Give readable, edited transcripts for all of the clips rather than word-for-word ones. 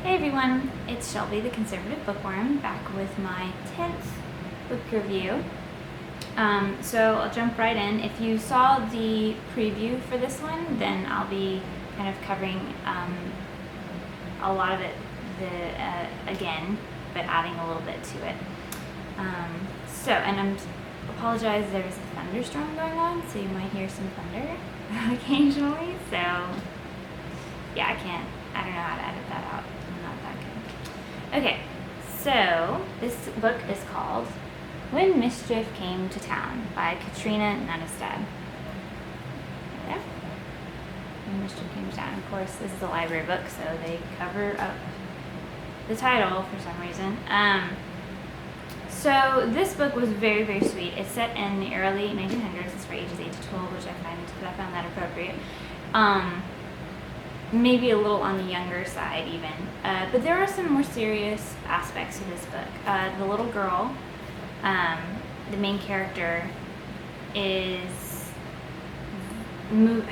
Hey everyone, it's Shelby, the Conservative Bookworm, back with my 10th book review. So I'll jump right in. If you saw the preview for this one, then I'll be kind of covering a lot of it again, but adding a little bit to it. And apologize, there's a thunderstorm going on, so you might hear some thunder occasionally. So yeah, I don't know how to edit that out. I'm not that good. Okay, so this book is called When Mischief Came to Town by Katrina Nannestad. Yeah. When Mischief Came to Town. Of course, this is a library book, so they cover up the title for some reason. So this book was very, very sweet. It's set in the early 1900s. It's for ages 8 to 12, which I found that appropriate. Maybe a little on the younger side even. But there are some more serious aspects to this book. The little girl, the main character, has moved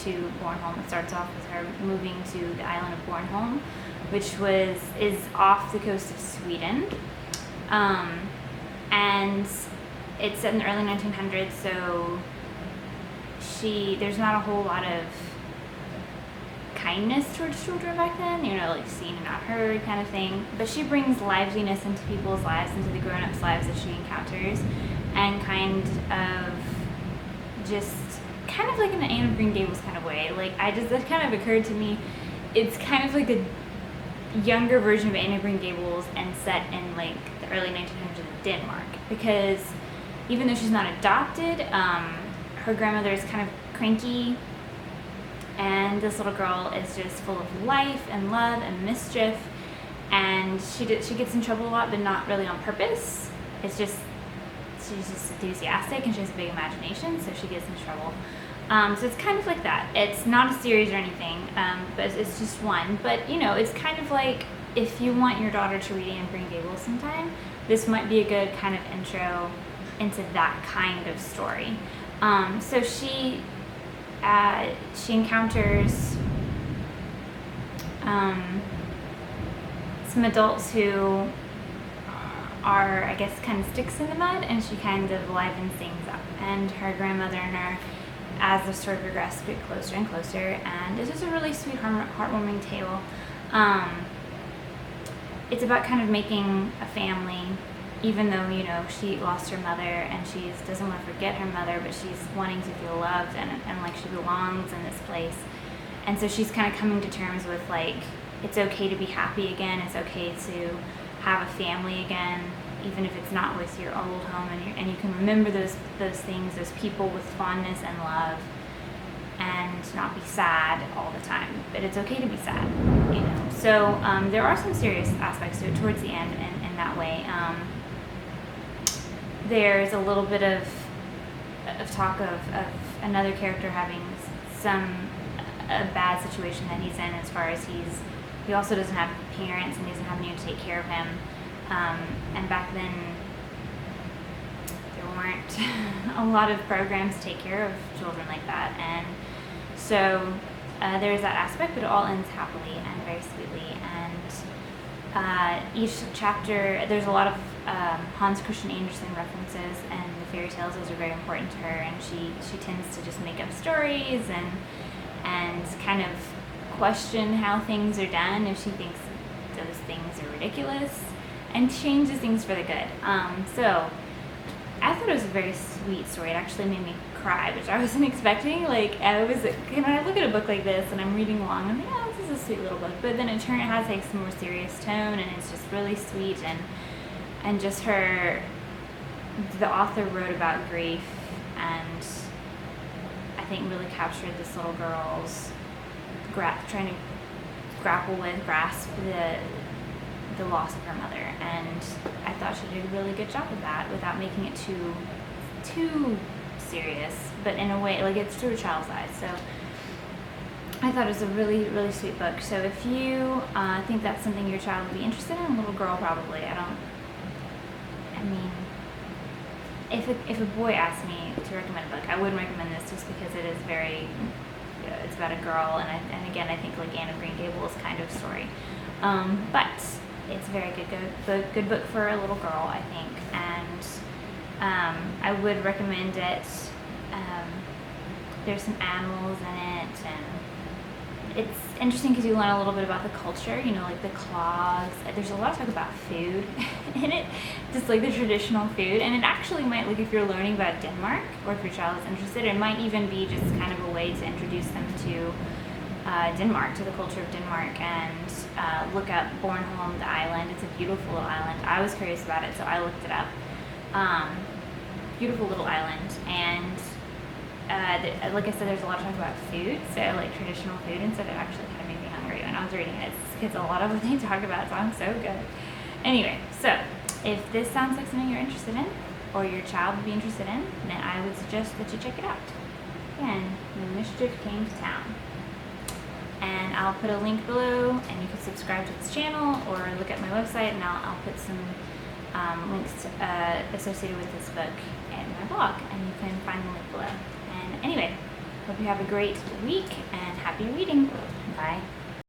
to Bornholm. It starts off with her moving to the island of Bornholm, which is off the coast of Sweden. And it's set in the early 1900s, so there's not a whole lot of kindness towards children back then, like seen and not heard kind of thing. But she brings liveliness into people's lives, into the grown-ups' lives that she encounters, and kind of like in an Anne of Green Gables kind of way. That kind of occurred to me. It's kind of like a younger version of Anne of Green Gables and set in like the early 1900s in Denmark, because even though she's not adopted, her grandmother is kind of cranky, and this little girl is just full of life and love and mischief, and she gets in trouble a lot, but not really on purpose. She's just enthusiastic and she has a big imagination, so she gets in trouble. So it's kind of like that. It's not a series or anything, but it's just one. But it's kind of like if you want your daughter to read Anne of Green Gables sometime, this might be a good kind of intro into that kind of story. So she encounters some adults who are, I guess, kind of sticks in the mud, and she kind of livens things up. And her grandmother and her, as the story progressed, get closer and closer, and it's just a really sweet, heartwarming tale. It's about kind of making a family, even though, she lost her mother, and she doesn't want to forget her mother, but she's wanting to feel loved and like she belongs in this place. And so she's kind of coming to terms with, like, it's okay to be happy again, it's okay to have a family again, even if it's not with your old home, and you can remember those things, those people with fondness and love, and not be sad all the time. But it's okay to be sad, So there are some serious aspects to it towards the end in that way. There's a little bit of talk of another character having a bad situation that he's in, as far as he also doesn't have parents and he doesn't have anyone to take care of him. And back then, there weren't a lot of programs to take care of children like that. And so there's that aspect, but it all ends happily and very sweetly. And each chapter, there's a lot of Hans Christian Andersen references, and the fairy tales, those are very important to her. And she tends to just make up stories and kind of question how things are done if she thinks those things are ridiculous, and changes things for the good. So I thought it was a very sweet story. It actually made me cry, which I wasn't expecting. When I look at a book like this and I'm reading along, I'm like, oh, this is a sweet little book. But then it has like some more serious tone, and it's just really sweet, and just the author wrote about grief, and I think really captured this little girl's trying to grasp the loss of her mother, and I thought she did a really good job of that without making it too serious, but in a way, like, it's through a child's eyes. So I thought it was a really, really sweet book. So if you think that's something your child would be interested in, a little girl probably, if a boy asked me to recommend a book, I wouldn't recommend this, just because it is very, it's about a girl, and again, I think like Anne of Green Gables kind of story. But it's a very good book for a little girl, I think, and I would recommend it. There's some animals in it, and it's interesting because you learn a little bit about the culture, like the clogs. There's a lot of talk about food in it, just like the traditional food, and it actually might, like if you're learning about Denmark, or if your child is interested, it might even be just kind of a way to introduce them to Denmark, to the culture of Denmark, and look up Bornholm, the island. It's a beautiful little island. I was curious about it, so I looked it up. Beautiful little island, and like I said, there's a lot of talk about food, so like traditional food, and so it actually kind of made me hungry when I was reading it. It's a lot of what they talk about, so I'm so good. Anyway, so if this sounds like something you're interested in, or your child would be interested in, then I would suggest that you check it out. Again, When Mischief Came to Town. And I'll put a link below, and you can subscribe to this channel, or look at my website, and I'll put some links associated with this book in my blog, and you can find the link below. And anyway, hope you have a great week, and happy reading. Bye.